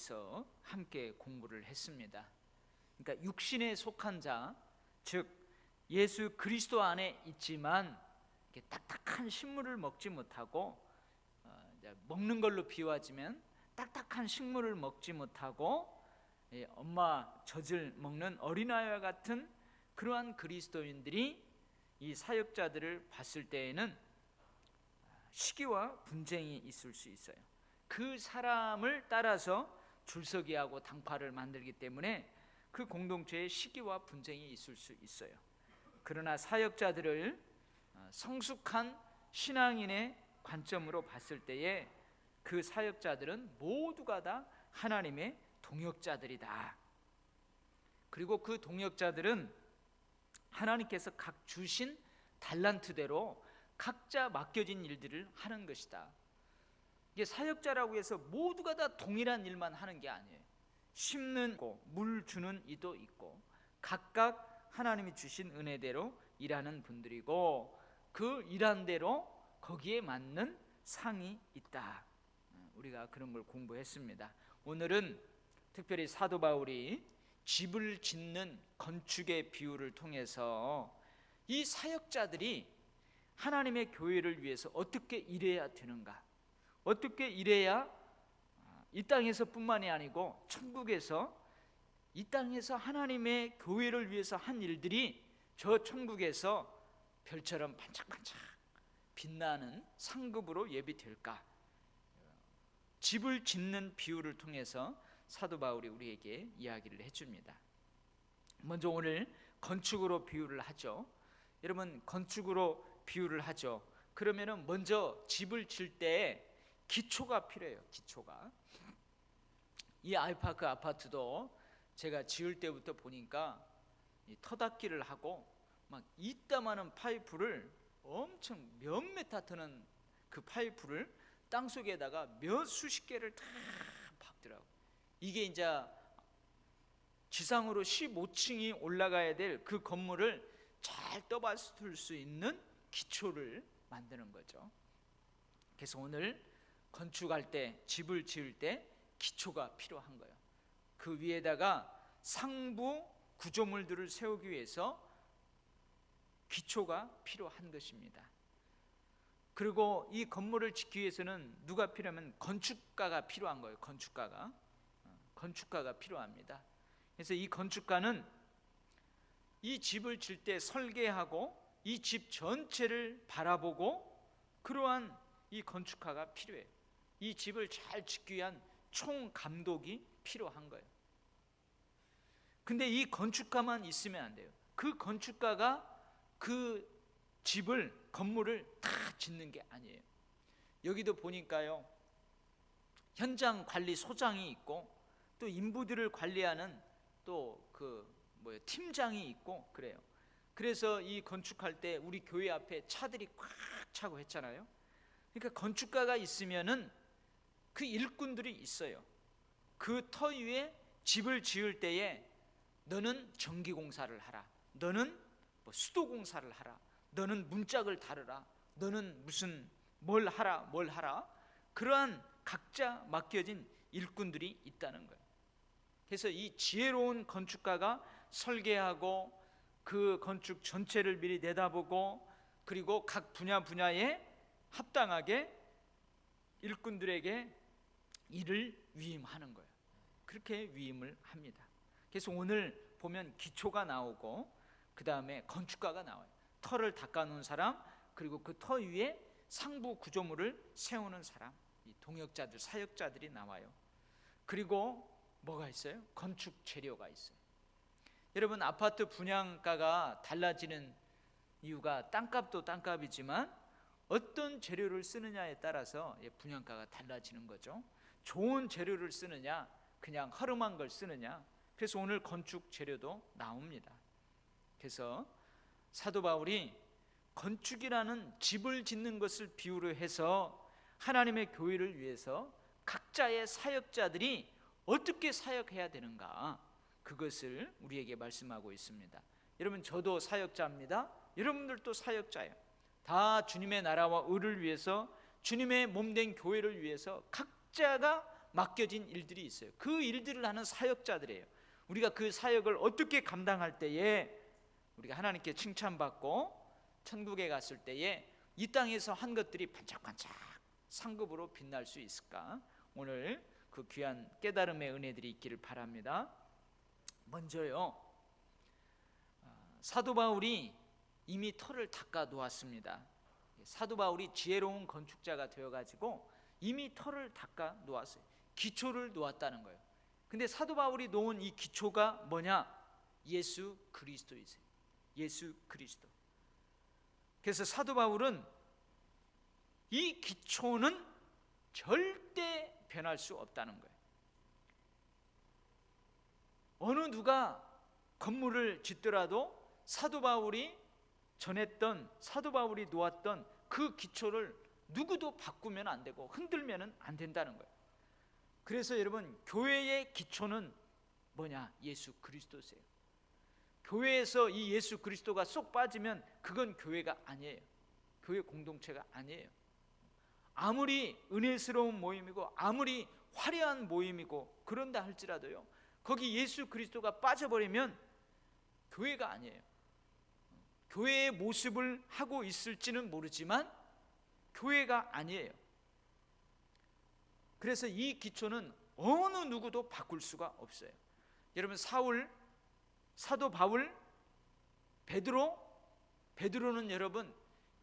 대해서 함께 공부를 했습니다. 그러니까 육신에 속한 자, 즉 예수 그리스도 안에 있지만 딱딱한 식물을 먹지 못하고, 먹는 걸로 비유하자면 딱딱한 식물을 먹지 못하고 엄마 젖을 먹는 어린아이와 같은 그러한 그리스도인들이 이 사역자들을 봤을 때에는 시기와 분쟁이 있을 수 있어요. 그 사람을 따라서 줄서기하고 당파를 만들기 때문에 그 공동체에 시기와 분쟁이 있을 수 있어요. 그러나 사역자들을 성숙한 신앙인의 관점으로 봤을 때에 그 사역자들은 모두가 다 하나님의 동역자들이다. 그리고 그 동역자들은 하나님께서 각 주신 달란트대로 각자 맡겨진 일들을 하는 것이다. 이게 사역자라고 해서 모두가 다 동일한 일만 하는 게 아니에요. 심는 거, 물 주는 이도 있고 각각 하나님이 주신 은혜대로 일하는 분들이고, 그 일한 대로 거기에 맞는 상이 있다. 우리가 그런 걸 공부했습니다. 오늘은 특별히 사도 바울이 집을 짓는 건축의 비유를 통해서 이 사역자들이 하나님의 교회를 위해서 어떻게 일해야 되는가, 어떻게 일해야 이 땅에서 뿐만이 아니고 천국에서, 이 땅에서 하나님의 교회를 위해서 한 일들이 저 천국에서 별처럼 반짝반짝 빛나는 상급으로 예비될까, 집을 짓는 비유를 통해서 사도 바울이 우리에게 이야기를 해줍니다. 먼저 오늘 건축으로 비유를 하죠. 여러분, 건축으로 비유를 하죠. 그러면은 먼저 집을 질 때 기초가 필요해요. 기초가. 이 아이파크 아파트도 제가 지을 때부터 보니까 이 터닫기를 하고 막 이따만한 파이프를 엄청 몇 메타 트는 그 파이프를 땅 속에다가 몇 수십 개를 다 박더라고. 이게 이제 지상으로 15층이 올라가야 될 그 건물을 잘 떠받을 수 있는 기초를 만드는 거죠. 그래서 오늘 건축할 때, 집을 지을 때 기초가 필요한 거예요. 그 위에다가 상부 구조물들을 세우기 위해서 기초가 필요한 것입니다. 그리고 이 건물을 짓기 위해서는 누가 필요하면 건축가가 필요한 거예요. 건축가가 필요합니다. 그래서 이 건축가는 이 집을 질 때 설계하고 이 집 전체를 바라보고, 그러한 이 건축가가 필요해요. 이 집을 잘 짓기 위한 총감독이 필요한 거예요. 근데 이 건축가만 있으면 안 돼요. 그 건축가가 그 집을, 건물을 다 짓는 게 아니에요. 여기도 보니까요, 현장 관리 소장이 있고 또 인부들을 관리하는 또 팀장이 있고 그래요. 그래서 이 건축할 때 우리 교회 앞에 차들이 꽉 차고 했잖아요. 그러니까 건축가가 있으면은 그 일꾼들이 있어요. 그 터 위에 집을 지을 때에 너는 전기공사를 하라, 너는 수도공사를 하라, 너는 문짝을 다루라, 너는 무슨 뭘 하라, 그러한 각자 맡겨진 일꾼들이 있다는 거예요. 그래서 이 지혜로운 건축가가 설계하고 그 건축 전체를 미리 내다보고, 그리고 각 분야에 합당하게 일꾼들에게 일을 위임하는 거예요. 그렇게 위임을 합니다. 그래서 오늘 보면 기초가 나오고 그 다음에 건축가가 나와요. 터를 닦아놓은 사람, 그리고 그 터 위에 상부 구조물을 세우는 사람, 이 동역자들, 사역자들이 나와요. 그리고 뭐가 있어요? 건축 재료가 있어요. 여러분, 아파트 분양가가 달라지는 이유가 땅값도 땅값이지만 어떤 재료를 쓰느냐에 따라서 분양가가 달라지는 거죠. 좋은 재료를 쓰느냐, 그냥 허름한 걸 쓰느냐. 그래서 오늘 건축 재료도 나옵니다. 그래서 사도 바울이 건축이라는 집을 짓는 것을 비유로 해서 하나님의 교회를 위해서 각자의 사역자들이 어떻게 사역해야 되는가, 그것을 우리에게 말씀하고 있습니다. 여러분, 저도 사역자입니다. 여러분들도 사역자예요. 다 주님의 나라와 의를 위해서, 주님의 몸된 교회를 위해서 각자가 맡겨진 일들이 있어요. 그 일들을 하는 사역자들이에요. 우리가 그 사역을 어떻게 감당할 때에 우리가 하나님께 칭찬받고 천국에 갔을 때에 이 땅에서 한 것들이 반짝반짝 상급으로 빛날 수 있을까? 오늘 그 귀한 깨달음의 은혜들이 있기를 바랍니다. 먼저요, 사도 바울이 이미 터를 닦아 놓았습니다. 사도 바울이 지혜로운 건축자가 되어가지고 이미 터를 닦아 놓았어요. 기초를 놓았다는 거예요. 근데 사도 바울이 놓은 이 기초가 뭐냐? 예수 그리스도이세요. 예수 그리스도. 그래서 사도 바울은 이 기초는 절대 변할 수 없다는 거예요. 어느 누가 건물을 짓더라도 사도 바울이 전했던, 사도 바울이 놓았던 그 기초를 누구도 바꾸면 안 되고 흔들면 안 된다는 거예요. 그래서 여러분, 교회의 기초는 뭐냐? 예수 그리스도세요. 교회에서 이 예수 그리스도가 쏙 빠지면 그건 교회가 아니에요. 교회 공동체가 아니에요. 아무리 은혜스러운 모임이고 아무리 화려한 모임이고 그런다 할지라도요, 거기 예수 그리스도가 빠져버리면 교회가 아니에요. 교회의 모습을 하고 있을지는 모르지만 교회가 아니에요. 그래서 이 기초는 어느 누구도 바꿀 수가 없어요. 여러분, 사도 바울, 베드로는 여러분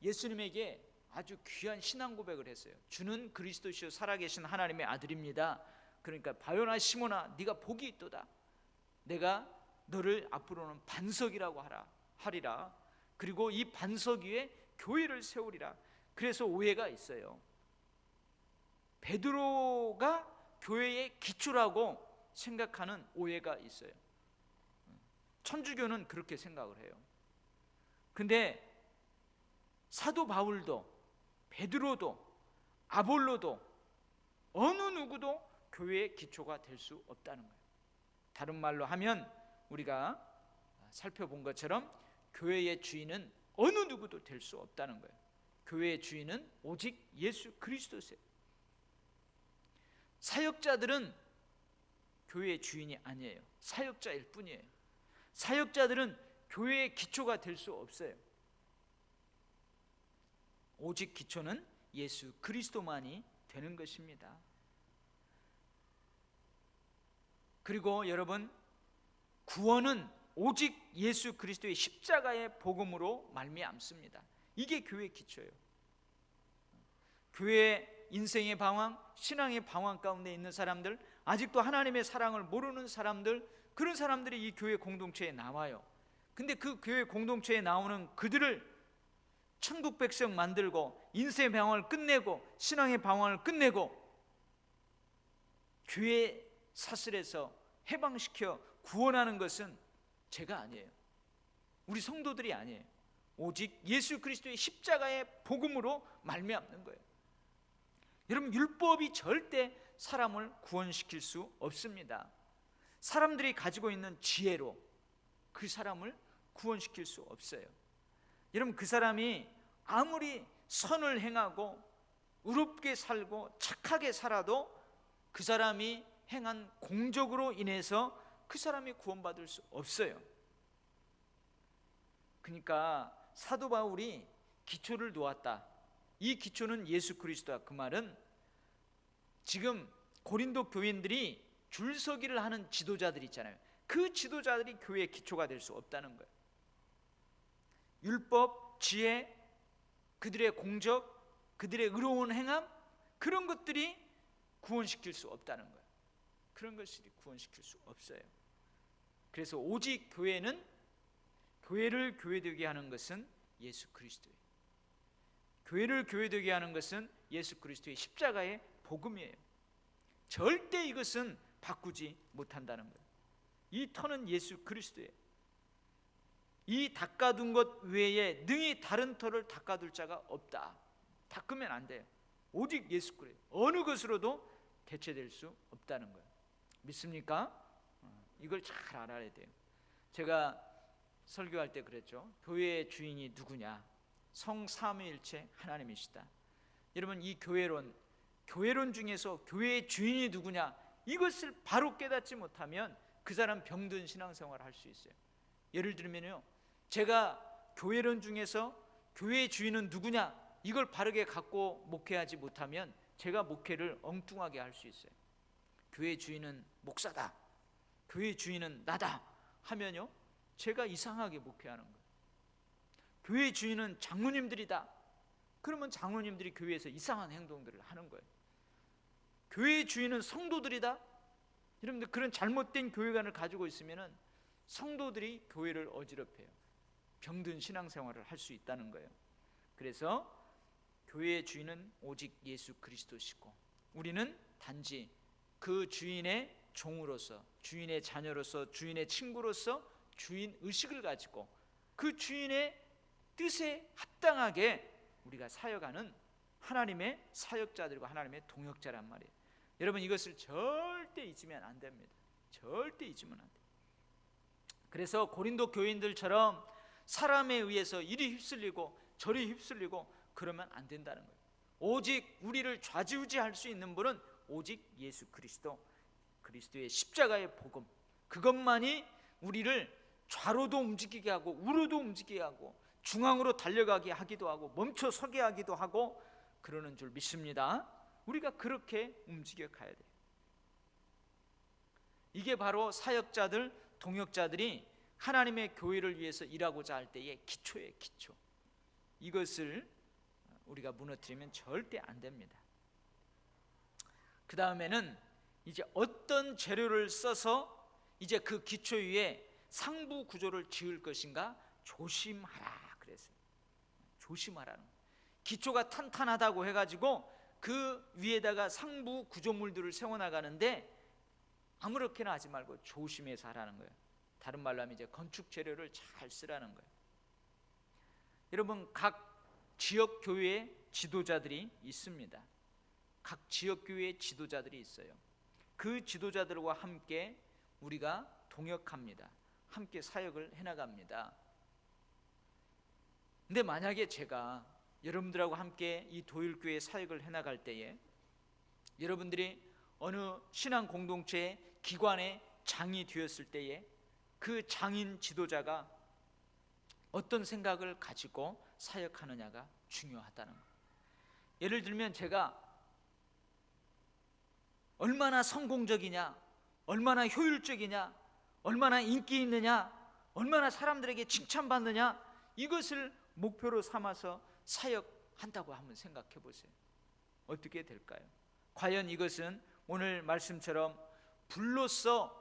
예수님에게 아주 귀한 신앙 고백을 했어요. 주는 그리스도시요 살아계신 하나님의 아들입니다. 그러니까 바요나 시몬아, 네가 복이 있도다. 내가 너를 앞으로는 반석이라고 하리라. 그리고 이 반석 위에 교회를 세우리라. 그래서 오해가 있어요. 베드로가 교회의 기초라고 생각하는 오해가 있어요. 천주교는 그렇게 생각을 해요. 근데 사도 바울도 베드로도 아볼로도 어느 누구도 교회의 기초가 될 수 없다는 거예요. 다른 말로 하면 우리가 살펴본 것처럼 교회의 주인은 어느 누구도 될 수 없다는 거예요. 교회의 주인은 오직 예수 그리스도세요. 사역자들은 교회의 주인이 아니에요. 사역자일 뿐이에요. 사역자들은 교회의 기초가 될 수 없어요. 오직 기초는 예수 그리스도만이 되는 것입니다. 그리고 여러분, 구원은 오직 예수 그리스도의 십자가의 복음으로 말미암습니다. 이게 교회의 기초예요. 교회 인생의 방황, 신앙의 방황 가운데 있는 사람들, 아직도 하나님의 사랑을 모르는 사람들, 그런 사람들이 이 교회 공동체에 나와요. 근데 그 교회 공동체에 나오는 그들을 천국 백성 만들고 인생의 방황을 끝내고 신앙의 방황을 끝내고 교회 사슬에서 해방시켜 구원하는 것은 제가 아니에요. 우리 성도들이 아니에요. 오직 예수 그리스도의 십자가의 복음으로 말미암는 거예요. 여러분, 율법이 절대 사람을 구원시킬 수 없습니다. 사람들이 가지고 있는 지혜로 그 사람을 구원시킬 수 없어요. 여러분, 그 사람이 아무리 선을 행하고 의롭게 살고 착하게 살아도 그 사람이 행한 공적으로 인해서 그 사람이 구원받을 수 없어요. 그러니까 사도 바울이 기초를 놓았다. 이 기초는 예수 그리스도다. 그 말은 지금 고린도 교인들이 줄서기를 하는 지도자들 있잖아요. 그 지도자들이 교회의 기초가 될 수 없다는 거예요. 율법, 지혜, 그들의 공적, 그들의 의로운 행함, 그런 것들이 구원시킬 수 없다는 거예요. 그런 것들이 구원시킬 수 없어요. 그래서 오직 교회는, 교회를 교회되게 하는 것은 예수 그리스도예요. 교회를 교회되게 하는 것은 예수 그리스도의 십자가의 복음이에요. 절대 이것은 바꾸지 못한다는 거예요. 이 터는 예수 그리스도예요. 이 닦아둔 것 외에 능히 다른 터를 닦아둘 자가 없다. 닦으면 안 돼요. 오직 예수 그리스도, 어느 것으로도 대체될 수 없다는 거예요. 믿습니까? 이걸 잘 알아야 돼요. 제가 설교할 때 그랬죠. 교회의 주인이 누구냐? 성삼위일체 하나님이시다. 여러분, 이 교회론 중에서 교회의 주인이 누구냐, 이것을 바로 깨닫지 못하면 그 사람 병든 신앙생활을 할 수 있어요. 예를 들면요, 제가 교회론 중에서 교회의 주인은 누구냐, 이걸 바르게 갖고 목회하지 못하면 제가 목회를 엉뚱하게 할 수 있어요. 교회의 주인은 목사다, 교회의 주인은 나다 하면요, 제가 이상하게 목회하는 거예요. 교회의 주인은 장로님들이다, 그러면 장로님들이 교회에서 이상한 행동들을 하는 거예요. 교회의 주인은 성도들이다, 여러분들 그런 잘못된 교회관을 가지고 있으면 성도들이 교회를 어지럽혀요. 병든 신앙생활을 할 수 있다는 거예요. 그래서 교회의 주인은 오직 예수 그리스도시고, 우리는 단지 그 주인의 종으로서, 주인의 자녀로서, 주인의 친구로서 주인 의식을 가지고 그 주인의 뜻에 합당하게 우리가 사역하는 하나님의 사역자들과 하나님의 동역자란 말이에요. 여러분, 이것을 절대 잊으면 안 됩니다. 절대 잊으면 안 돼요. 그래서 고린도 교인들처럼 사람에 의해서 이리 휩쓸리고 저리 휩쓸리고 그러면 안 된다는 거예요. 오직 우리를 좌지우지할 수 있는 분은 오직 예수 그리스도, 그리스도의 십자가의 복음, 그것만이 우리를 좌로도 움직이게 하고 우로도 움직이게 하고 중앙으로 달려가게 하기도 하고 멈춰 서게 하기도 하고 그러는 줄 믿습니다. 우리가 그렇게 움직여 가야 돼요. 이게 바로 사역자들, 동역자들이 하나님의 교회를 위해서 일하고자 할 때의 기초예요, 기초. 이것을 우리가 무너뜨리면 절대 안 됩니다. 그 다음에는 이제 어떤 재료를 써서 이제 그 기초 위에 상부 구조를 지을 것인가 조심하라 그랬어요. 조심하라는 거예요. 기초가 탄탄하다고 해가지고 그 위에다가 상부 구조물들을 세워나가는데 아무렇게나 하지 말고 조심해서 하라는 거예요. 다른 말로 하면 이제 건축 재료를 잘 쓰라는 거예요. 여러분, 각 지역 교회의 지도자들이 있습니다. 각 지역 교회의 지도자들이 있어요. 그 지도자들과 함께 우리가 동역합니다. 함께 사역을 해나갑니다. 근데 만약에 제가 여러분들하고 함께 이 도일교회 사역을 해나갈 때에 여러분들이 어느 신앙 공동체의 기관의 장이 되었을 때에 그 장인 지도자가 어떤 생각을 가지고 사역하느냐가 중요하다는 거예요. 예를 들면 제가 얼마나 성공적이냐, 얼마나 효율적이냐, 얼마나 인기 있느냐, 얼마나 사람들에게 칭찬받느냐, 이것을 목표로 삼아서 사역한다고 한번 생각해 보세요. 어떻게 될까요? 과연 이것은 오늘 말씀처럼 불로써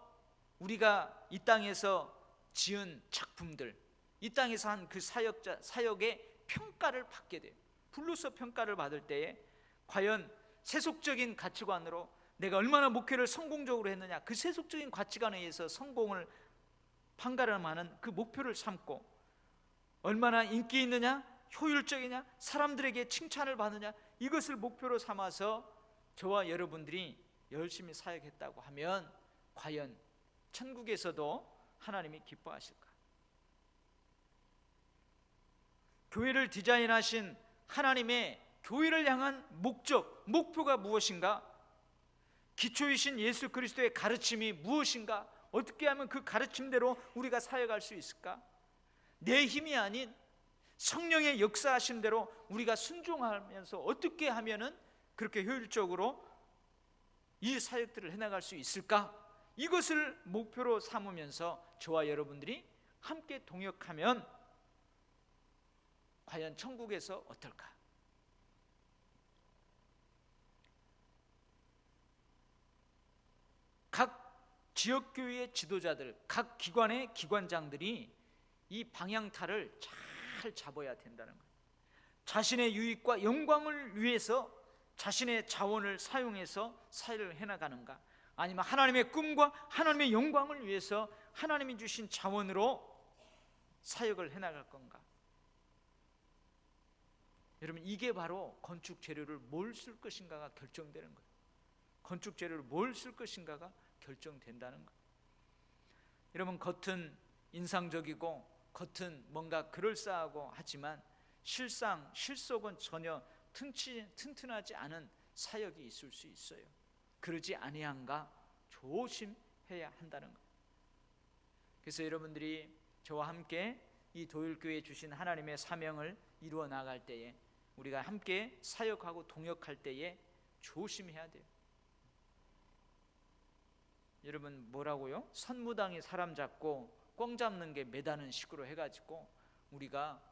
우리가 이 땅에서 지은 작품들, 이 땅에서 한 그 사역의 평가를 받게 돼요. 불로써 평가를 받을 때에 과연 세속적인 가치관으로 내가 얼마나 목회를 성공적으로 했느냐, 그 세속적인 가치관에 의해서 성공을 판가름하는 그 목표를 삼고, 얼마나 인기 있느냐, 효율적이냐, 사람들에게 칭찬을 받느냐, 이것을 목표로 삼아서 저와 여러분들이 열심히 사역했다고 하면 과연 천국에서도 하나님이 기뻐하실까? 교회를 디자인하신 하나님의 교회를 향한 목적, 목표가 무엇인가? 기초이신 예수 그리스도의 가르침이 무엇인가? 어떻게 하면 그 가르침대로 우리가 사역할 수 있을까? 내 힘이 아닌 성령의 역사하신 대로 우리가 순종하면서 어떻게 하면은 그렇게 효율적으로 이 사역들을 해나갈 수 있을까? 이것을 목표로 삼으면서 저와 여러분들이 함께 동역하면 과연 천국에서 어떨까? 각 지역교회의 지도자들, 각 기관의 기관장들이 이 방향타를 잘 잡아야 된다는 거예요. 자신의 유익과 영광을 위해서 자신의 자원을 사용해서 사역을 해나가는가, 아니면 하나님의 꿈과 하나님의 영광을 위해서 하나님이 주신 자원으로 사역을 해나갈 건가? 여러분, 이게 바로 건축 재료를 뭘 쓸 것인가가 결정되는 거예요. 건축 재료를 뭘 쓸 것인가가 결정된다는 거예요. 여러분, 겉은 인상적이고 겉은 뭔가 그럴싸하고 하지만 실속은 전혀 튼튼하지 않은 사역이 있을 수 있어요. 그러지 아니한가 조심해야 한다는 것. 그래서 여러분들이 저와 함께 이 도율교회에 주신 하나님의 사명을 이루어 나갈 때에, 우리가 함께 사역하고 동역할 때에 조심해야 돼요. 여러분 뭐라고요? 선무당이 사람 잡고 꽝 잡는 게 매다는 식으로 해가지고 우리가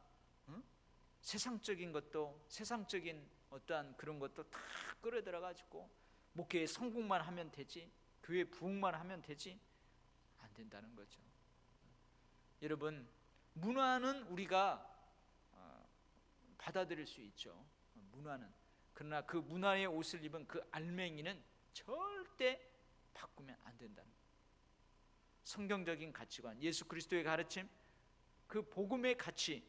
세상적인 것도, 세상적인 어떠한 그런 것도 다 끌어들여가지고 목회에 성공만 하면 되지, 교회 부흥만 하면 되지, 안 된다는 거죠. 여러분 문화는 우리가 받아들일 수 있죠. 문화는. 그러나 그 문화의 옷을 입은 그 알맹이는 절대 바꾸면 안 된다는 거예요. 성경적인 가치관, 예수 그리스도의 가르침, 그 복음의 가치,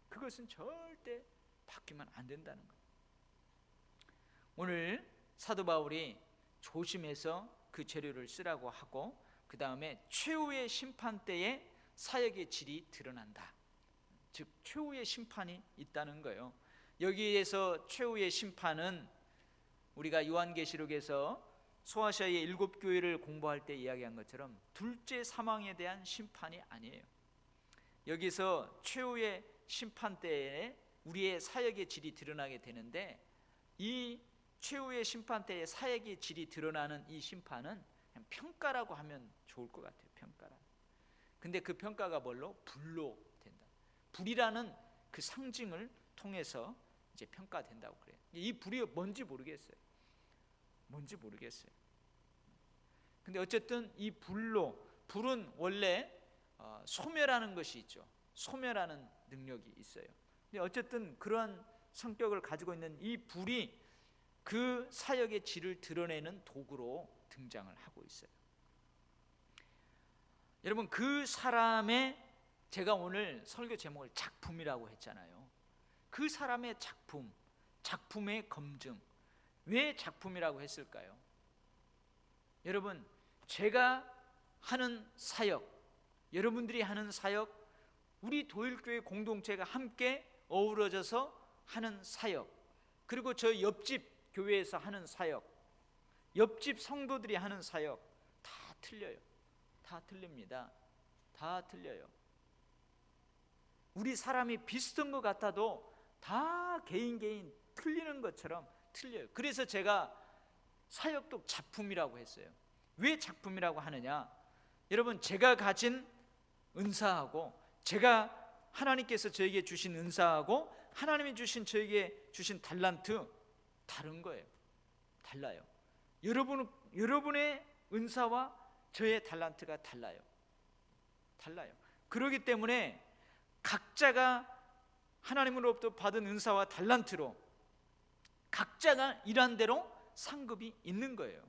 그것은 절대 바뀌면 안 된다는 거예요. 오늘 사도 바울이 조심해서 그 재료를 쓰라고 하고, 그 다음에 최후의 심판 때에 사역의 질이 드러난다. 즉 최후의 심판이 있다는 거예요. 여기에서 최후의 심판은 우리가 요한계시록에서 소아시아의 7교회를 공부할 때 이야기한 것처럼 둘째 사망에 대한 심판이 아니에요. 여기서 최후의 심판 때에 우리의 사역의 질이 드러나게 되는데, 이 최후의 심판 때에 사역의 질이 드러나는 이 심판은 그냥 평가라고 하면 좋을 것 같아요. 평가라. 근데 그 평가가 뭘로? 불로 된다. 불이라는 그 상징을 통해서 이제 평가된다고 그래요. 이 불이 뭔지 모르겠어요. 뭔지 모르겠어요. 근데 어쨌든 이 불은 원래 소멸하는 것이 있죠. 소멸하는 능력이 있어요. 근데 어쨌든 그러한 성격을 가지고 있는 이 불이 그 사역의 질을 드러내는 도구로 등장을 하고 있어요. 여러분 그 사람의, 제가 오늘 설교 제목을 작품이라고 했잖아요. 그 사람의 작품, 작품의 검증. 왜 작품이라고 했을까요? 여러분 제가 하는 사역, 여러분들이 하는 사역, 우리 도일교회 공동체가 함께 어우러져서 하는 사역, 그리고 저 옆집 교회에서 하는 사역, 옆집 성도들이 하는 사역 다 틀려요. 다 틀립니다. 다 틀려요. 우리 사람이 비슷한 것 같아도 다 개인 틀리는 것처럼 틀려요. 그래서 제가 사역도 작품이라고 했어요. 왜 작품이라고 하느냐? 여러분 제가 가진 은사하고, 제가 하나님께서 저에게 주신 은사하고 하나님이 주신 저에게 주신 달란트 다른 거예요. 달라요. 여러분의 은사와 저의 달란트가 달라요. 그렇기 때문에 각자가 하나님으로부터 받은 은사와 달란트로 각자가 일한 대로 상급이 있는 거예요.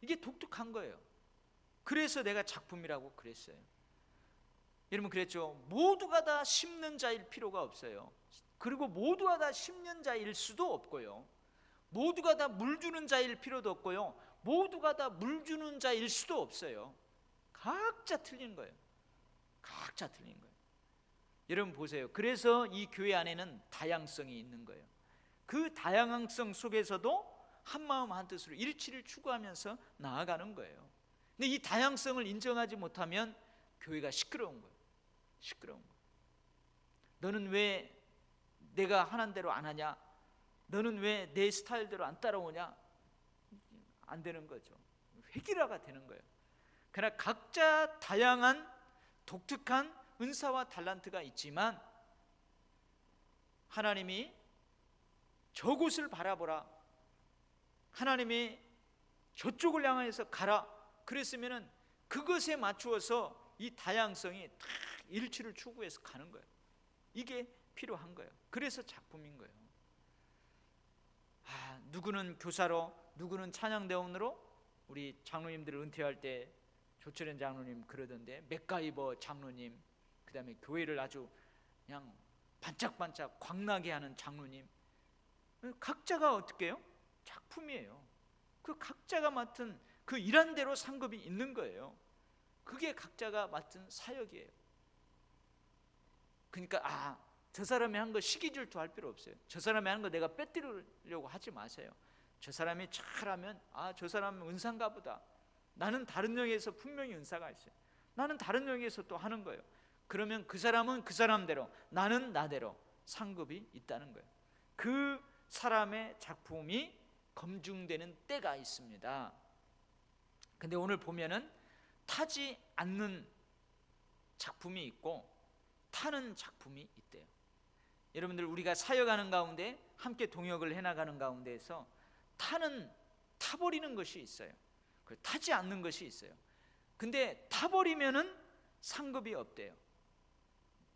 이게 독특한 거예요. 그래서 내가 작품이라고 그랬어요. 여러분 그랬죠. 모두가 다 심는 자일 필요가 없어요. 그리고 모두가 다 심는 자일 수도 없고요. 모두가 다 물 주는 자일 필요도 없고요. 모두가 다 물 주는 자일 수도 없어요. 각자 틀린 거예요. 각자 틀린 거예요. 여러분 보세요. 그래서 이 교회 안에는 다양성이 있는 거예요. 그 다양성 속에서도 한마음 한뜻으로 일치를 추구하면서 나아가는 거예요. 근데 이 다양성을 인정하지 못하면 교회가 시끄러운 거예요. 시끄러운 거예요. 너는 왜 내가 하는 대로 안 하냐? 너는 왜 내 스타일대로 안 따라오냐? 안 되는 거죠. 획일화가 되는 거예요. 그러나 각자 다양한 독특한 은사와 달란트가 있지만 하나님이 저곳을 바라보라, 하나님이 저쪽을 향해서 가라 그랬으면은 그것에 맞추어서 이 다양성이 다 일치를 추구해서 가는 거예요. 이게 필요한 거예요. 그래서 작품인 거예요. 누구는 교사로, 누구는 찬양대원으로. 우리 장로님들 은퇴할 때 조철현 장로님 그러던데, 맥가이버 장로님, 그 다음에 교회를 아주 그냥 반짝반짝 광나게 하는 장로님, 각자가 어떻게 해요? 작품이에요. 그 각자가 맡은 그 일한 대로 상급이 있는 거예요. 그게 각자가 맡은 사역이에요. 그러니까 저 사람이 한 거 시기 질투할 필요 없어요. 저 사람이 한 거 내가 빼뜨리려고 하지 마세요. 저 사람이 잘하면 저 사람은 은사인가 보다. 나는 다른 영역에서 분명히 은사가 있어요. 나는 다른 영역에서 또 하는 거예요. 그러면 그 사람은 그 사람대로, 나는 나대로 상급이 있다는 거예요. 그 사람의 작품이 검증되는 때가 있습니다. 근데 오늘 보면은 타지 않는 작품이 있고 타는 작품이 있대요. 여러분들, 우리가 사역하는 가운데 함께 동역을 해나가는 가운데에서 타버리는 것이 있어요. 타지 않는 것이 있어요. 근데 타버리면은 상급이 없대요.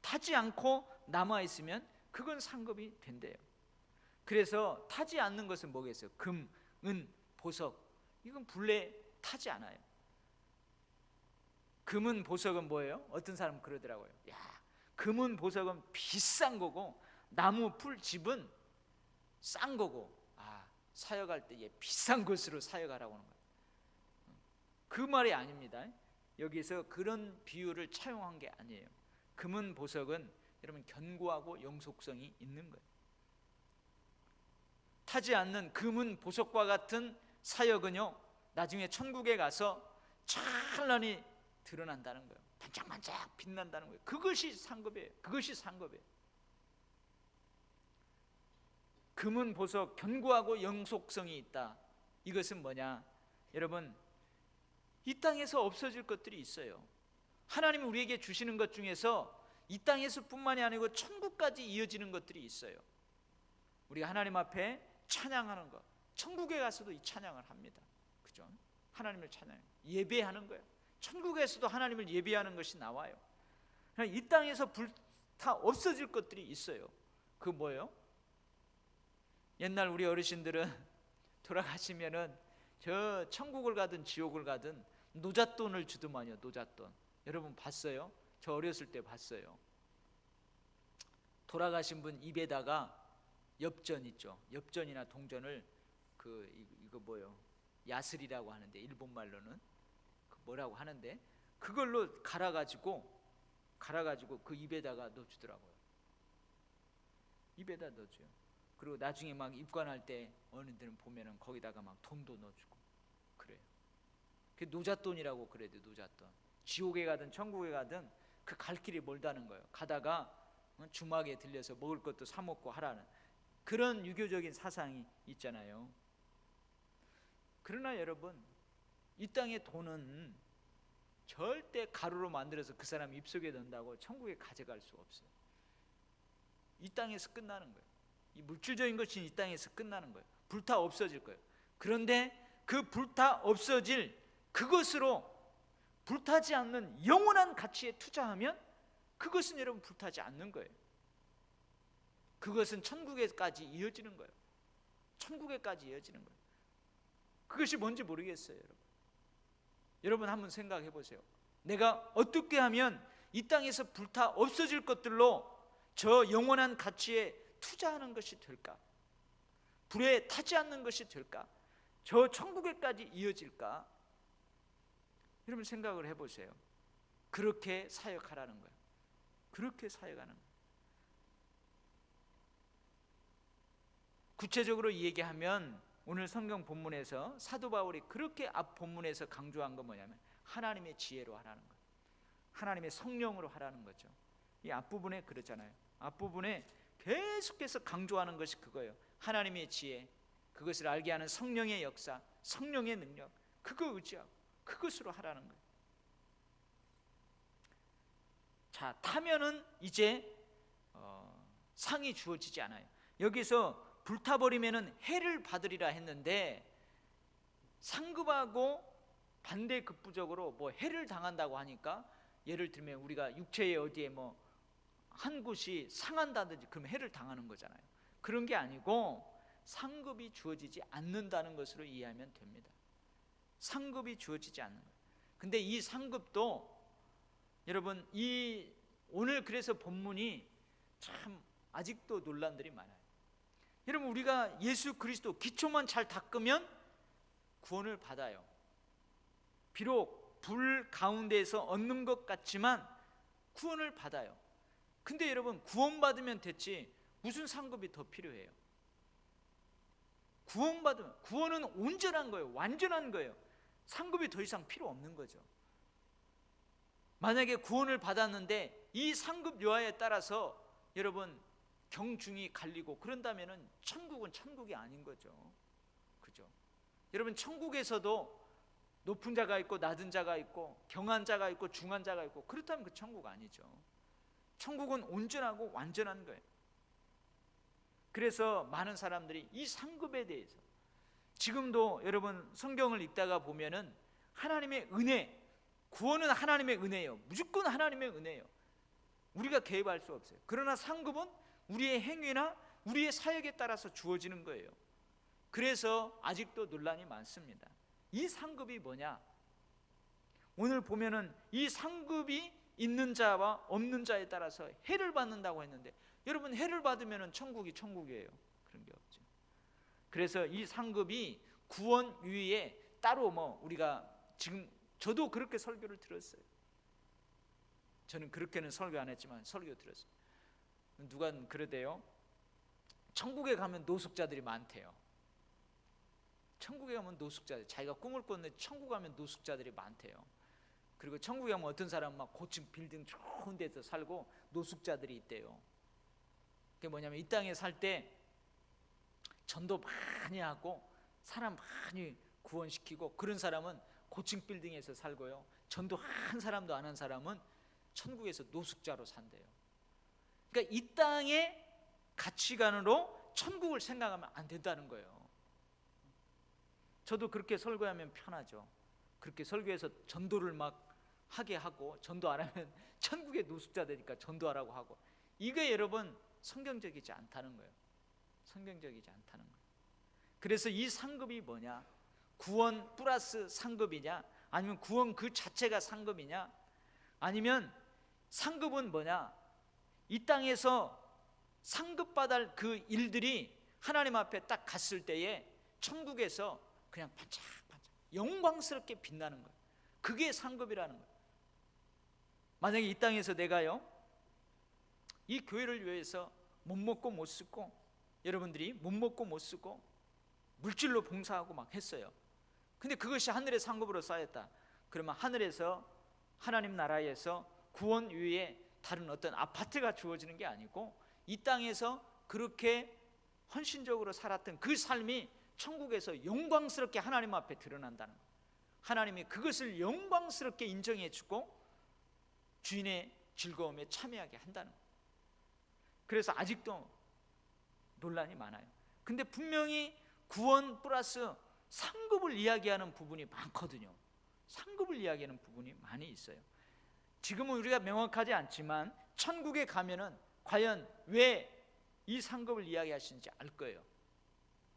타지 않고 남아있으면 그건 상급이 된대요. 그래서 타지 않는 것은 뭐겠어요? 금, 은, 보석, 이건 본래 타지 않아요. 금은, 보석은 뭐예요? 어떤 사람은 그러더라고요. 야, 금은, 보석은 비싼 거고 나무, 풀, 집은 싼 거고, 사역할 때 비싼 것으로 사역하라고 하는 거예요. 그 말이 아닙니다. 여기서 그런 비유를 차용한 게 아니에요. 금은, 보석은 여러분 견고하고 영속성이 있는 거예요. 타지 않는 금은, 보석과 같은 사역은요, 나중에 천국에 가서 찬란히 드러난다는 거예요. 반짝반짝 빛난다는 거예요. 그것이 상급이에요. 그것이 상급이에요. 금은, 보석, 견고하고 영속성이 있다. 이것은 뭐냐? 여러분, 이 땅에서 없어질 것들이 있어요. 하나님이 우리에게 주시는 것 중에서 이 땅에서 뿐만이 아니고 천국까지 이어지는 것들이 있어요. 우리가 하나님 앞에 찬양하는 것, 천국에 가서도 이 찬양을 합니다. 그죠? 하나님을 찬양, 예배하는 거예요. 천국에서도 하나님을 예배하는 것이 나와요. 이 땅에서 불타 없어질 것들이 있어요. 그 뭐예요? 옛날 우리 어르신들은 돌아가시면은 저 천국을 가든 지옥을 가든 노잣돈을 주더만요. 노잣돈. 여러분 봤어요? 저 어렸을 때 봤어요. 돌아가신 분 입에다가 엽전 있죠. 엽전이나 동전을 이거 뭐요? 야슬이라고 하는데, 일본 말로는 뭐라고 하는데, 그걸로 갈아가지고 그 입에다가 넣어주더라고요. 입에다 넣어줘요. 그리고 나중에 막 입관할 때 어른들은 보면은 거기다가 막 돈도 넣어주고 그래요. 그 노잣돈이라고 그래요. 노잣돈. 지옥에 가든 천국에 가든 그 갈 길이 멀다는 거예요. 가다가 주막에 들려서 먹을 것도 사 먹고 하라는 그런 유교적인 사상이 있잖아요. 그러나 여러분, 이 땅의 돈은 절대 가루로 만들어서 그 사람 입속에 넣는다고 천국에 가져갈 수 없어요. 이 땅에서 끝나는 거예요. 이 물질적인 것이 이 땅에서 끝나는 거예요. 불타 없어질 거예요. 그런데 그 불타 없어질 그것으로 불타지 않는 영원한 가치에 투자하면 그것은 여러분 불타지 않는 거예요. 그것은 천국에까지 이어지는 거예요. 천국에까지 이어지는 거예요. 그것이 뭔지 모르겠어요, 여러분. 여러분 한번 생각해 보세요. 내가 어떻게 하면 이 땅에서 불타 없어질 것들로 저 영원한 가치에 투자하는 것이 될까? 불에 타지 않는 것이 될까? 저 천국에까지 이어질까? 여러분 생각을 해보세요. 그렇게 사역하라는 거예요. 그렇게 사역하는 거예요. 구체적으로 얘기하면 오늘 성경 본문에서 사도 바울이 그렇게 앞 본문에서 강조한 건 뭐냐면 하나님의 지혜로 하라는 거예요. 하나님의 성령으로 하라는 거죠. 이 앞부분에 그러잖아요. 앞부분에 계속해서 강조하는 것이 그거예요. 하나님의 지혜, 그것을 알게 하는 성령의 역사, 성령의 능력, 그거 의지하고 그것으로 하라는 거예요. 자, 타면은 이제 상이 주어지지 않아요. 여기서 불타버리면은 해를 받으리라 했는데 상급하고 반대급부적으로 뭐 해를 당한다고 하니까, 예를 들면 우리가 육체에 어디에 뭐 한 곳이 상한다든지 그럼 해를 당하는 거잖아요. 그런 게 아니고 상급이 주어지지 않는다는 것으로 이해하면 됩니다. 상급이 주어지지 않는 거예요. 근데 이 상급도 여러분, 이 오늘 그래서 본문이 참 아직도 논란들이 많아요. 여러분, 우리가 예수 그리스도 기초만 잘 닦으면 구원을 받아요. 비록 불 가운데에서 얻는 것 같지만 구원을 받아요. 근데 여러분, 구원받으면 됐지 무슨 상급이 더 필요해요? 구원받으면, 구원은 온전한 거예요. 완전한 거예요. 상급이 더 이상 필요 없는 거죠. 만약에 구원을 받았는데 이 상급 여하에 따라서 여러분 경중이 갈리고 그런다면은 천국은 천국이 아닌 거죠. 그죠? 여러분 천국에서도 높은 자가 있고 낮은 자가 있고 경한 자가 있고 중한 자가 있고, 그렇다면 그 천국 아니죠. 천국은 온전하고 완전한 거예요. 그래서 많은 사람들이 이 상급에 대해서, 지금도 여러분 성경을 읽다가 보면은 하나님의 은혜, 구원은 하나님의 은혜예요. 무조건 하나님의 은혜예요. 우리가 개입할 수 없어요. 그러나 상급은 우리의 행위나 우리의 사역에 따라서 주어지는 거예요. 그래서 아직도 논란이 많습니다. 이 상급이 뭐냐? 오늘 보면은 이 상급이 있는 자와 없는 자에 따라서 해를 받는다고 했는데, 여러분 해를 받으면은 천국이 천국이에요. 그런 게 없죠. 그래서 이 상급이 구원 위에 따로 우리가 지금, 저도 그렇게 설교를 들었어요. 저는 그렇게는 설교 안 했지만 설교 들었어요. 누가 그러대요. 천국에 가면 노숙자들이 많대요. 천국에 가면 노숙자들, 자기가 꿈을 꿨는데 천국 가면 노숙자들이 많대요. 그리고 천국에 가면 어떤 사람은 막 고층 빌딩 좋은 데서 살고 노숙자들이 있대요. 그게 뭐냐면 이 땅에 살 때 전도 많이 하고 사람 많이 구원시키고 그런 사람은 고층 빌딩에서 살고요, 전도 한 사람도 안 한 사람은 천국에서 노숙자로 산대요. 그러니까 이 땅의 가치관으로 천국을 생각하면 안 된다는 거예요. 저도 그렇게 설교하면 편하죠. 그렇게 설교해서 전도를 막 하게 하고, 전도 안 하면 천국의 노숙자 되니까 전도하라고 하고, 이게 여러분 성경적이지 않다는 거예요. 성경적이지 않다는 거예요. 그래서 이 상급이 뭐냐? 구원 플러스 상급이냐? 아니면 구원 그 자체가 상급이냐? 아니면 상급은 뭐냐? 이 땅에서 상급받을 그 일들이 하나님 앞에 딱 갔을 때에 천국에서 그냥 반짝반짝 영광스럽게 빛나는 거예요. 그게 상급이라는 거예요. 만약에 이 땅에서 내가요, 이 교회를 위해서 못 먹고 못 쓰고, 여러분들이 못 먹고 못 쓰고 물질로 봉사하고 막 했어요. 근데 그것이 하늘의 상급으로 쌓였다. 그러면 하늘에서, 하나님 나라에서 구원 위에 다른 어떤 아파트가 주어지는 게 아니고, 이 땅에서 그렇게 헌신적으로 살았던 그 삶이 천국에서 영광스럽게 하나님 앞에 드러난다는 거예요. 하나님이 그것을 영광스럽게 인정해 주고 주인의 즐거움에 참여하게 한다는 거예요. 그래서 아직도 논란이 많아요. 근데 분명히 구원 플러스 상급을 이야기하는 부분이 많거든요. 상급을 이야기하는 부분이 많이 있어요. 지금은 우리가 명확하지 않지만 천국에 가면은 과연 왜 이 상급을 이야기하시는지 알 거예요.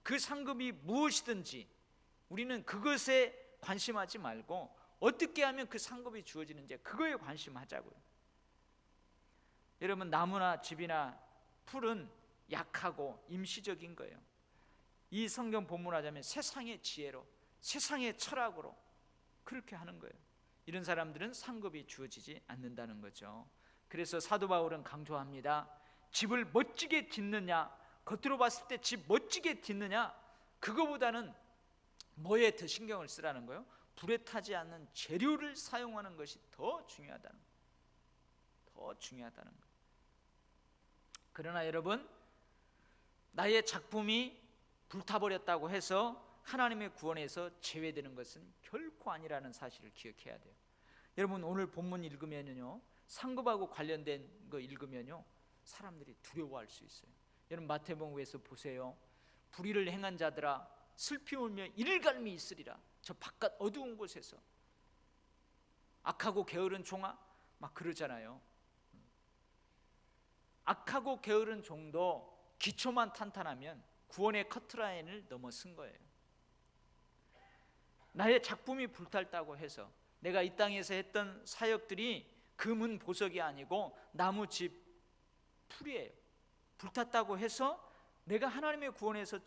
그 상급이 무엇이든지 우리는 그것에 관심하지 말고 어떻게 하면 그 상급이 주어지는지 그거에 관심하자고요. 여러분, 나무나 집이나 풀은 약하고 임시적인 거예요. 이 성경 본문을 하자면 세상의 지혜로, 세상의 철학으로 그렇게 하는 거예요. 이런 사람들은 상급이 주어지지 않는다는 거죠. 그래서 사도 바울은 강조합니다. 집을 멋지게 짓느냐, 겉으로 봤을 때 집 멋지게 짓느냐, 그거보다는 뭐에 더 신경을 쓰라는 거예요? 불에 타지 않는 재료를 사용하는 것이 더 중요하다는 거예요. 더 중요하다는 거예요. 그러나 여러분, 나의 작품이 불타버렸다고 해서 하나님의 구원에서 제외되는 것은 결코 아니라는 사실을 기억해야 돼요. 여러분, 오늘 본문 읽으면요, 상급하고 관련된 거 읽으면요, 사람들이 두려워할 수 있어요. 여러분, 마태복음에서 보세요. 불의를 행한 자들아 슬피 울며 일갈미 있으리라. 저 바깥 어두운 곳에서 악하고 게으른 종아 막 그러잖아요. 악하고 게으른 종도 기초만 탄탄하면 구원의 커트라인을 넘어선 거예요. 나의 작품이 불탔다고 해서 내가 이 땅에서 했던 사역들이 금은 보석이 아니고 나무 집 풀이에요. 불탔다고 해서 내가 하나님의 구원에서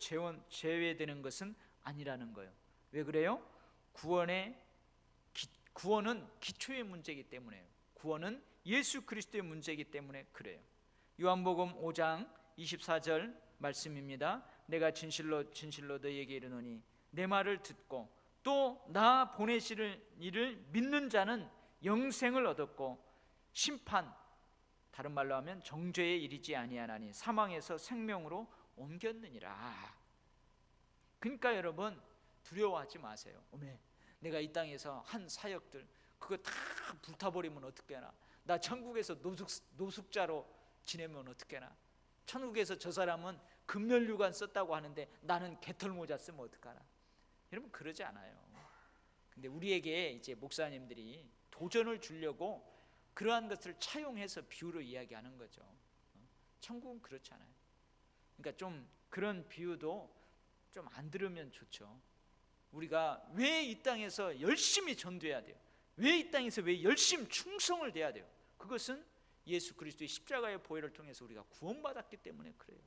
제외되는 것은 아니라는 거예요. 왜 그래요? 구원은 기초의 문제이기 때문에요. 구원은 예수 그리스도의 문제이기 때문에 그래요. 요한복음 5장 24절 말씀입니다. 내가 진실로 진실로 너희에게 이르노니 내 말을 듣고 또 나 보내실 이를 믿는 자는 영생을 얻었고 심판, 다른 말로 하면 정죄에 이르지 아니하나니 사망에서 생명으로 옮겼느니라. 그러니까 여러분 두려워하지 마세요. 어메, 내가 이 땅에서 한 사역들 그거 다 불타버리면 어떡하나, 나 천국에서 노숙자로 지내면 어떡하나, 천국에서 저 사람은 금면류관 썼다고 하는데 나는 개털모자 쓰면 어떡하나. 여러분 그러지 않아요. 근데 우리에게 이제 목사님들이 도전을 주려고 그러한 것을 차용해서 비유로 이야기하는 거죠. 천국은 그렇지 않아요. 그러니까 좀 그런 비유도 좀 안 들으면 좋죠. 우리가 왜 이 땅에서 열심히 전도해야 돼요? 왜 이 땅에서 왜 열심히 충성을 돼야 돼요? 그것은 예수 그리스도의 십자가의 보혈을 통해서 우리가 구원받았기 때문에 그래요.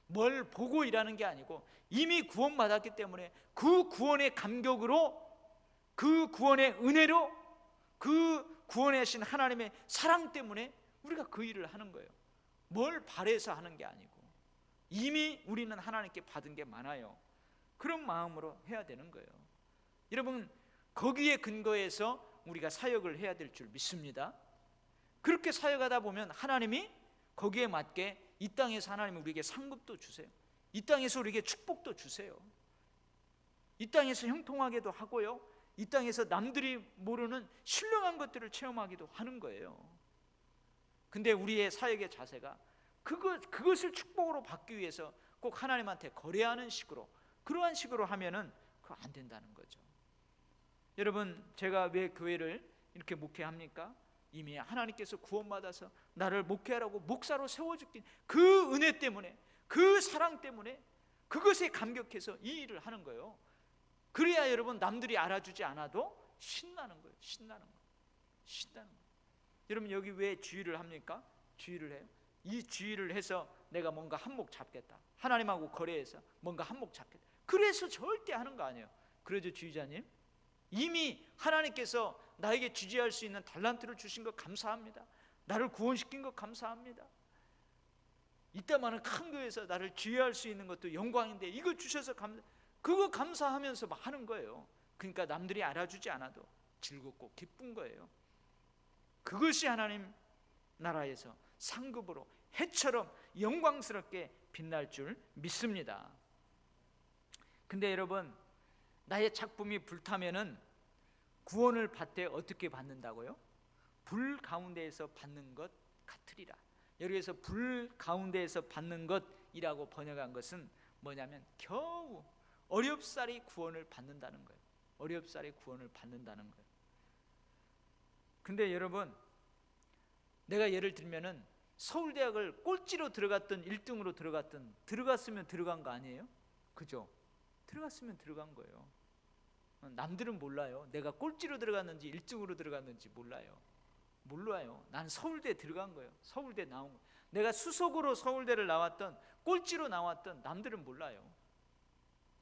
뭘 보고 일하는 게 아니고 이미 구원받았기 때문에 그 구원의 감격으로, 그 구원의 은혜로, 그 구원하신 하나님의 사랑 때문에 우리가 그 일을 하는 거예요. 뭘 바래서 하는 게 아니고 이미 우리는 하나님께 받은 게 많아요. 그런 마음으로 해야 되는 거예요. 여러분 거기에 근거해서 우리가 사역을 해야 될 줄 믿습니다. 그렇게 사역하다 보면 하나님이 거기에 맞게 이 땅에서 하나님이 우리에게 상급도 주세요. 이 땅에서 우리에게 축복도 주세요. 이 땅에서 형통하게도 하고요, 이 땅에서 남들이 모르는 신령한 것들을 체험하기도 하는 거예요. 근데 우리의 사역의 자세가 그것을 축복으로 받기 위해서 꼭 하나님한테 거래하는 식으로, 그러한 식으로 하면은 그거 안 된다는 거죠. 여러분 제가 왜 교회를 이렇게 목회합니까? 이미 하나님께서 구원받아서 나를 목회하라고 목사로 세워주신 그 은혜 때문에, 그 사랑 때문에 그것에 감격해서 이 일을 하는 거예요. 그래야 여러분 남들이 알아주지 않아도 신나는 거예요. 신나는 거예요. 여러분 여기 왜 주의를 합니까? 주의를 해요. 이 주의를 해서 내가 뭔가 한몫 잡겠다, 하나님하고 거래해서 뭔가 한몫 잡겠다, 그래서 절대 하는 거 아니에요. 그러죠 주의자님? 이미 하나님께서 나에게 주재할 수 있는 달란트를 주신 것 감사합니다. 나를 구원시킨 것 감사합니다. 이따만한 큰 교회에서 나를 주재할 수 있는 것도 영광인데 이걸 주셔서 그거 감사하면서 막 하는 거예요. 그러니까 남들이 알아주지 않아도 즐겁고 기쁜 거예요. 그것이 하나님 나라에서 상급으로 해처럼 영광스럽게 빛날 줄 믿습니다. 근데 여러분 나의 작품이 불타면은 구원을 받되 어떻게 받는다고요? 불 가운데에서 받는 것 같으리라. 여기에서 불 가운데에서 받는 것이라고 번역한 것은 뭐냐면 겨우 어렵사리 구원을 받는다는 거예요. 어렵사리 구원을 받는다는 거예요. 근데 여러분 내가 예를 들면은 서울대학을 꼴찌로 들어갔던 1등으로 들어갔으면 들어간 거 아니에요? 그죠? 들어갔으면 들어간 거예요. 남들은 몰라요. 내가 꼴찌로 들어갔는지 1등으로 들어갔는지 몰라요. 난 서울대 들어간 거예요. 서울대 나온 거예요. 내가 수석으로 서울대를 나왔던, 꼴찌로 나왔던 남들은 몰라요.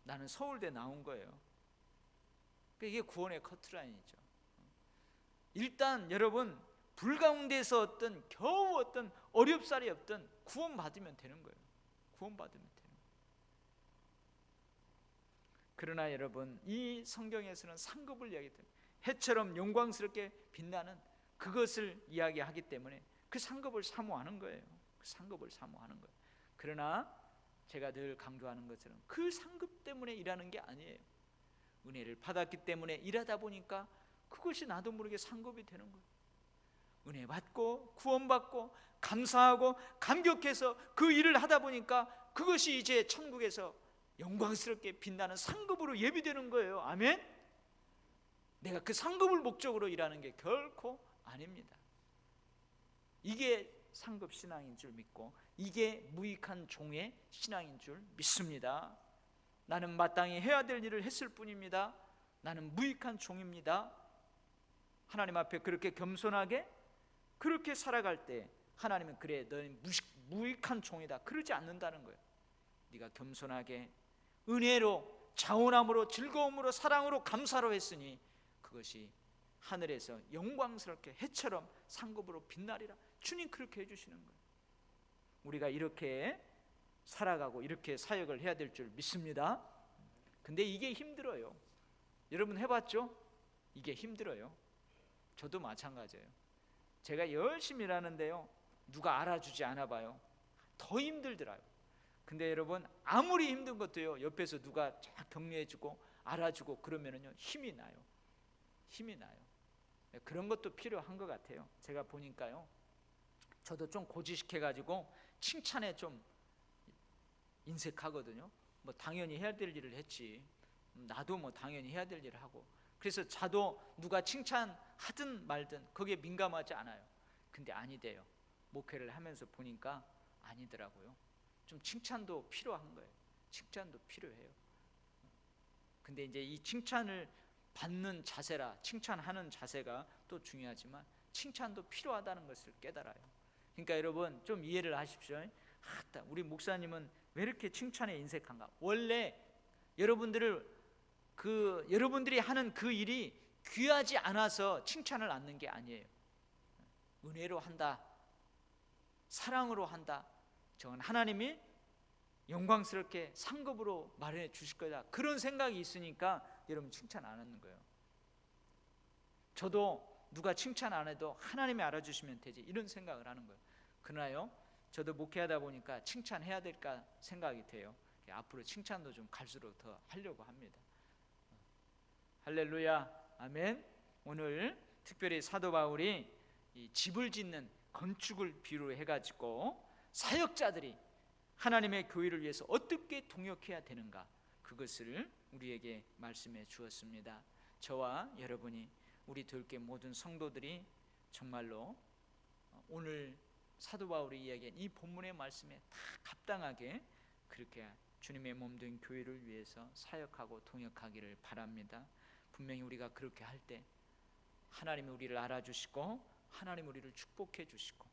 나는 서울대 나온 거예요. 이게 구원의 커트라인이죠. 일단 여러분 불 가운데서 어떤 겨우 어떤 어렵사리 없던 구원받으면 되는 거예요. 구원받으면 되는 거예요. 그러나 여러분 이 성경에서는 상급을 이야기합니다. 해처럼 영광스럽게 빛나는 그것을 이야기하기 때문에 그 상급을 사모하는 거예요. 그 상급을 사모하는 거예요. 그러나 제가 늘 강조하는 것처럼 그 상급 때문에 일하는 게 아니에요. 은혜를 받았기 때문에 일하다 보니까 그것이 나도 모르게 상급이 되는 거예요. 은혜 받고 구원받고 감사하고 감격해서 그 일을 하다 보니까 그것이 이제 천국에서 영광스럽게 빛나는 상급으로 예비되는 거예요. 아멘? 내가 그 상급을 목적으로 일하는 게 결코 아닙니다. 이게 상급 신앙인 줄 믿고 이게 무익한 종의 신앙인 줄 믿습니다. 나는 마땅히 해야 될 일을 했을 뿐입니다. 나는 무익한 종입니다. 하나님 앞에 그렇게 겸손하게 그렇게 살아갈 때 하나님은 그래 너는 무익한 종이다 그러지 않는다는 거예요. 네가 겸손하게 은혜로 자원함으로 즐거움으로 사랑으로 감사로 했으니 그것이 하늘에서 영광스럽게 해처럼 상급으로 빛나리라. 주님 그렇게 해주시는 거예요. 우리가 이렇게 살아가고 이렇게 사역을 해야 될 줄 믿습니다. 근데 이게 힘들어요. 여러분 해봤죠? 이게 힘들어요. 저도 마찬가지예요. 제가 열심히 일하는데요, 누가 알아주지 않아 봐요. 더 힘들더라고요. 근데 여러분, 아무리 힘든 것도요, 옆에서 누가 쫙 격려해주고 알아주고 그러면은요, 힘이 나요. 힘이 나요. 그런 것도 필요한 것 같아요. 제가 보니까요, 저도 좀 고지식해가지고 칭찬에 좀 인색하거든요. 뭐 당연히 해야 될 일을 했지, 나도 뭐 당연히 해야 될 일을 하고, 그래서 저도 누가 칭찬하든 말든 거기에 민감하지 않아요. 근데 아니대요. 목회를 하면서 보니까 아니더라고요. 좀 칭찬도 필요한 거예요. 칭찬도 필요해요. 근데 이제 이 칭찬을 받는 자세라, 칭찬하는 자세가 또 중요하지만 칭찬도 필요하다는 것을 깨달아요. 그러니까 여러분 좀 이해를 하십시오. 우리 목사님은 왜 이렇게 칭찬에 인색한가? 원래 여러분들이 하는 그 일이 귀하지 않아서 칭찬을 않는 게 아니에요. 은혜로 한다, 사랑으로 한다, 저건 하나님이 영광스럽게 상급으로 마련해 주실 거다, 그런 생각이 있으니까 여러분 칭찬 안 하는 거예요. 저도 누가 칭찬 안 해도 하나님이 알아주시면 되지, 이런 생각을 하는 거예요. 그러나요, 저도 목회하다 보니까 칭찬해야 될까 생각이 돼요. 앞으로 칭찬도 좀 갈수록 더 하려고 합니다. 할렐루야, 아멘. 오늘 특별히 사도 바울이 이 집을 짓는 건축을 비유로 해가지고 사역자들이 하나님의 교회를 위해서 어떻게 동역해야 되는가, 그것을 우리에게 말씀해 주었습니다. 저와 여러분이, 우리 들께 모든 성도들이 정말로 오늘 사도 바울이 이야기한 이 본문의 말씀에 다 합당하게 그렇게 주님의 몸된 교회를 위해서 사역하고 동역하기를 바랍니다. 분명히 우리가 그렇게 할 때 하나님이 우리를 알아주시고 하나님 우리를 축복해 주시고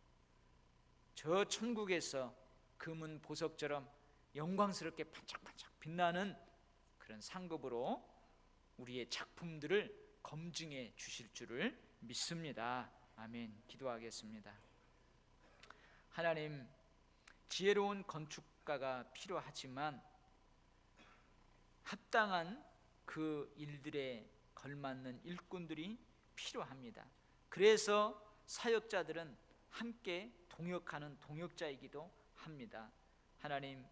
저 천국에서 금은 보석처럼 영광스럽게 반짝반짝 빛나는 그런 상급으로 우리의 작품들을 검증해 주실 줄을 믿습니다. 아멘. 기도하겠습니다. 하나님, 지혜로운 건축가가 필요하지만 합당한 그 일들에 걸맞는 일꾼들이 필요합니다. 그래서 사역자들은 함께 동역하는 동역자이기도 합니다. 하나님,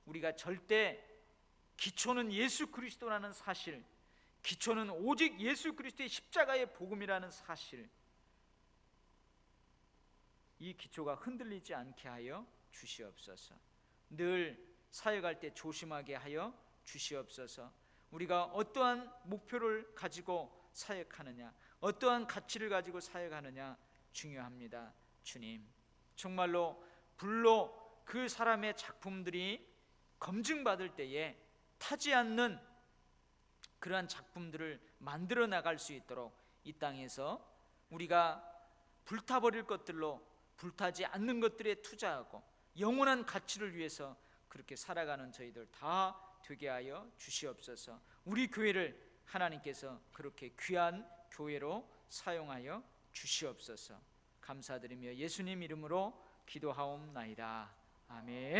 우리가 절대 기초는 예수 그리스도라는 사실, 기초는 오직 예수 그리스도의 십자가의 복음이라는 사실, 이 기초가 흔들리지 않게 하여 주시옵소서. 늘 사역할 때 조심하게 하여 주시옵소서. 우리가 어떠한 목표를 가지고 사역하느냐, 어떠한 가치를 가지고 사역하느냐 중요합니다. 주님, 정말로 불로 그 사람의 작품들이 검증받을 때에 타지 않는 그러한 작품들을 만들어 나갈 수 있도록 이 땅에서 우리가 불타버릴 것들로 불타지 않는 것들에 투자하고 영원한 가치를 위해서 그렇게 살아가는 저희들 다 되게 하여 주시옵소서. 우리 교회를 하나님께서 그렇게 귀한 교회로 사용하여 주시옵소서. 감사드리며 예수님 이름으로 기도하옵나이다. 아멘.